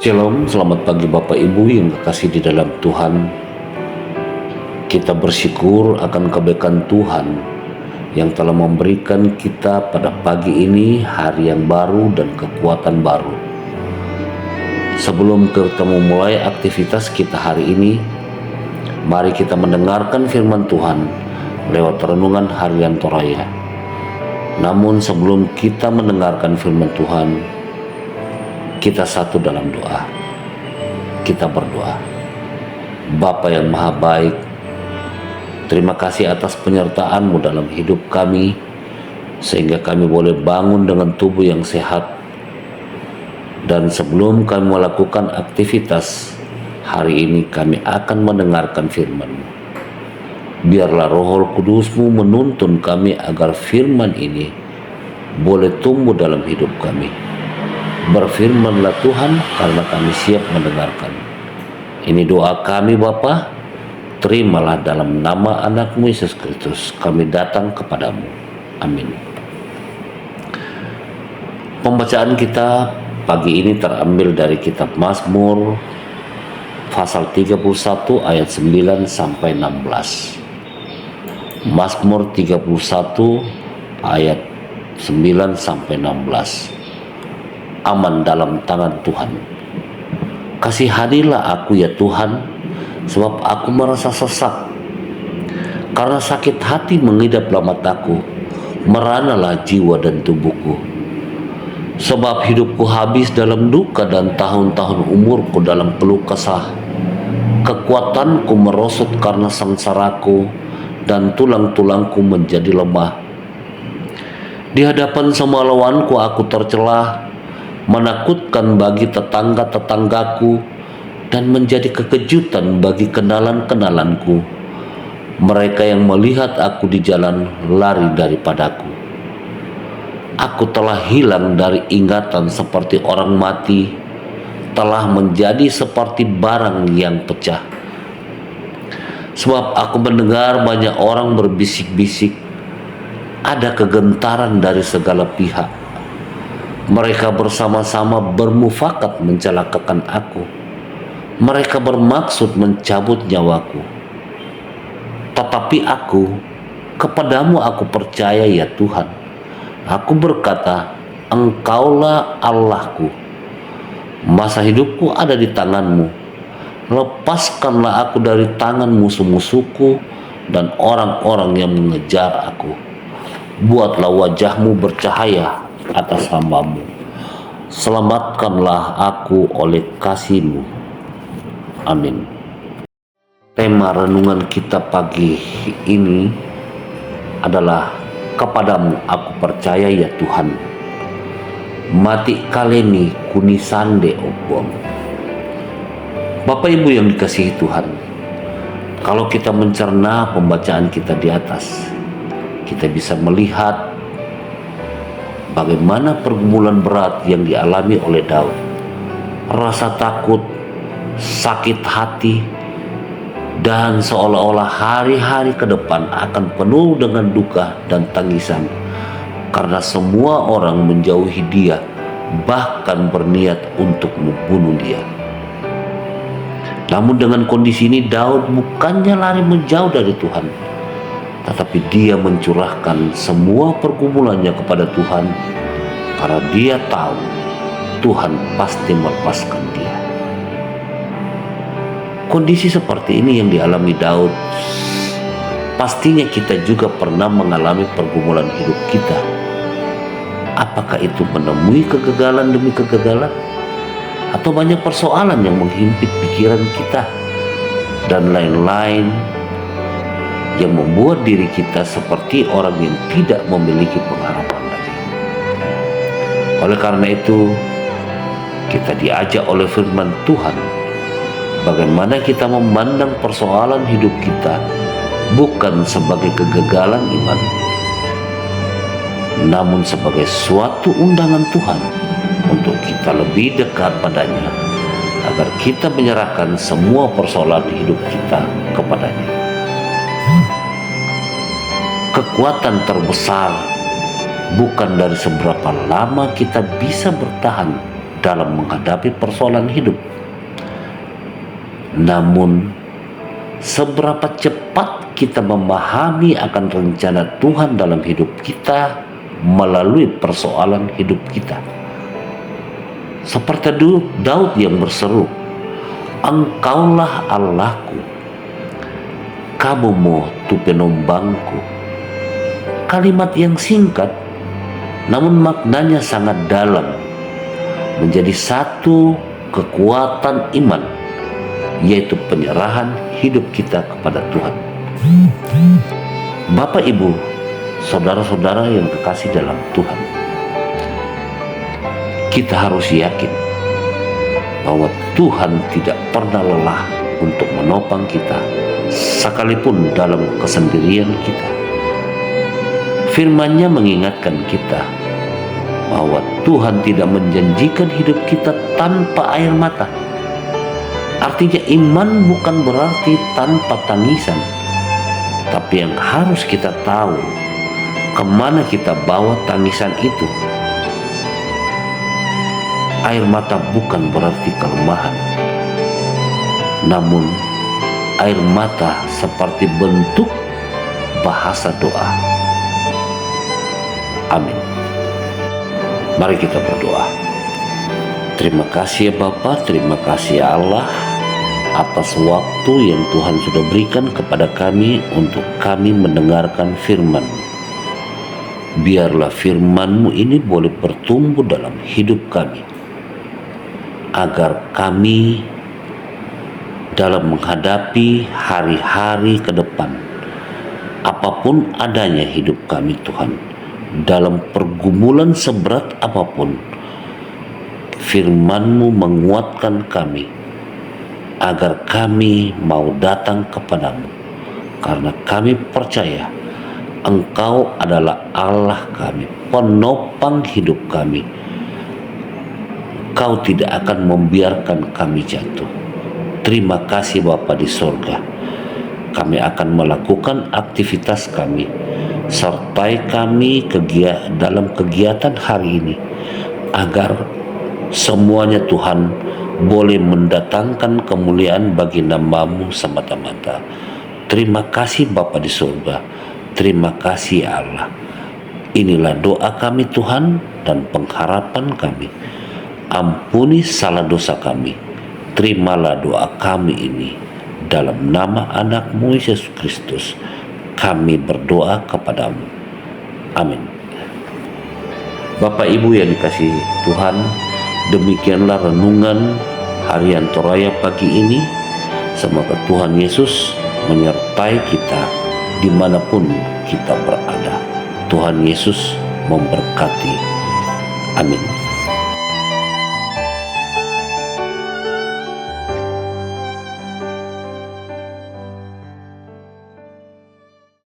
Shalom, selamat pagi Bapak Ibu yang kekasih di dalam Tuhan. Kita bersyukur akan kebaikan Tuhan yang telah memberikan kita pada pagi ini hari yang baru dan kekuatan baru. Sebelum kita memulai aktivitas kita hari ini, mari kita mendengarkan firman Tuhan lewat renungan harian Toraya. Namun sebelum kita mendengarkan firman Tuhan, kita satu dalam doa. Kita berdoa. Bapa yang maha baik, terima kasih atas penyertaan-Mu dalam hidup kami, sehingga kami boleh bangun dengan tubuh yang sehat. Dan sebelum kami melakukan aktivitas hari ini, kami akan mendengarkan firman-Mu. Biarlah Roh Kudus-Mu menuntun kami agar firman ini boleh tumbuh dalam hidup kami. Berfirmanlah Tuhan, karena kami siap mendengarkan. Ini doa kami Bapa. Terimalah dalam nama anak-Mu Yesus Kristus kami datang kepadamu. Amin. Pembacaan kita pagi ini terambil dari kitab Mazmur pasal 31 ayat 9 sampai 16. Mazmur 31 ayat 9 sampai 16. Aman dalam tangan Tuhan. Kasihanilah aku ya Tuhan, sebab aku merasa sesak. Karena sakit hati mengidap dalam mataku, meranalah jiwa dan tubuhku. Sebab hidupku habis dalam duka dan tahun-tahun umurku dalam peluh kesah. Kekuatanku merosot karena sengsaraku, dan tulang-tulangku menjadi lemah. Di hadapan semua lawanku aku tercelah, menakutkan bagi tetangga-tetanggaku, dan menjadi kekejutan bagi kenalan-kenalanku. Mereka yang melihat aku di jalan lari daripadaku. Aku telah hilang dari ingatan seperti orang mati, telah menjadi seperti barang yang pecah. Sebab aku mendengar banyak orang berbisik-bisik, ada kegentaran dari segala pihak. Mereka bersama-sama bermufakat mencelakakan aku. Mereka bermaksud mencabut nyawaku. Tetapi aku, kepadamu aku percaya ya Tuhan. Aku berkata, Engkaulah Allahku. Masa hidupku ada di tangan-Mu. Lepaskanlah aku dari tangan musuh-musuhku dan orang-orang yang mengejar aku. Buatlah wajah-Mu bercahaya atas hamba-Mu. Selamatkanlah aku oleh kasih-Mu. Amin. Tema renungan kita pagi ini adalah kepadamu aku percaya ya Tuhan. Mati kaleni kunisande obong. Bapak Ibu yang dikasihi Tuhan, kalau kita mencerna pembacaan kita di atas, kita bisa melihat bagaimana pergumulan berat yang dialami oleh Daud. Rasa takut, sakit hati, dan seolah-olah hari-hari ke depan akan penuh dengan duka dan tangisan karena semua orang menjauhi dia, bahkan berniat untuk membunuh dia. Namun dengan kondisi ini Daud bukannya lari menjauh dari Tuhan, tetapi dia mencurahkan semua pergumulannya kepada Tuhan karena dia tahu Tuhan pasti melepaskan dia. Kondisi seperti ini yang dialami Daud, pastinya kita juga pernah mengalami pergumulan hidup kita. Apakah itu menemui kegagalan demi kegagalan, atau banyak persoalan yang menghimpit pikiran kita dan lain-lain yang membuat diri kita seperti orang yang tidak memiliki pengharapan lagi. Oleh karena itu, kita diajak oleh firman Tuhan bagaimana kita memandang persoalan hidup kita bukan sebagai kegagalan iman, namun sebagai suatu undangan Tuhan untuk kita lebih dekat padanya, agar kita menyerahkan semua persoalan hidup kita kepadanya. Kekuatan terbesar bukan dari seberapa lama kita bisa bertahan dalam menghadapi persoalan hidup. Namun, seberapa cepat kita memahami akan rencana Tuhan dalam hidup kita melalui persoalan hidup kita. Seperti Daud yang berseru, "Engkaulah Allahku, kamu tu penombangku." Kalimat yang singkat, namun maknanya sangat dalam, menjadi satu kekuatan iman, yaitu penyerahan hidup kita kepada Tuhan. Bapak, Ibu, saudara-saudara yang kekasih dalam Tuhan, kita harus yakin bahwa Tuhan tidak pernah lelah untuk menopang kita, sekalipun dalam kesendirian kita. Firman-Nya mengingatkan kita bahwa Tuhan tidak menjanjikan hidup kita tanpa air mata. Artinya iman bukan berarti tanpa tangisan, tapi yang harus kita tahu kemana kita bawa tangisan itu. Air mata bukan berarti kelemahan, namun air mata seperti bentuk bahasa doa. Amin. Mari kita berdoa. Terima kasih ya Bapa, terima kasih ya Allah atas waktu yang Tuhan sudah berikan kepada kami untuk kami mendengarkan firman. Biarlah firman-Mu ini boleh bertumbuh dalam hidup kami, agar kami dalam menghadapi hari-hari ke depan, apapun adanya hidup kami Tuhan, dalam pergumulan seberat apapun, firman-Mu menguatkan kami, agar kami mau datang kepadamu, karena kami percaya Engkau adalah Allah kami, penopang hidup kami. Kau tidak akan membiarkan kami jatuh. Terima kasih Bapa di sorga. Kami akan melakukan aktivitas kami, sertai kami dalam kegiatan hari ini, agar semuanya Tuhan boleh mendatangkan kemuliaan bagi nama-Mu semata-mata. Terima kasih Bapa di surga. Terima kasih Allah. Inilah doa kami Tuhan dan pengharapan kami. Ampuni salah dosa kami. Terimalah doa kami ini. Dalam nama anak-Mu Yesus Kristus, kami berdoa kepadamu. Amin. Bapak Ibu yang dikasihi Tuhan, demikianlah renungan harian Toraya pagi ini. Semoga Tuhan Yesus menyertai kita dimanapun kita berada. Tuhan Yesus memberkati. Amin.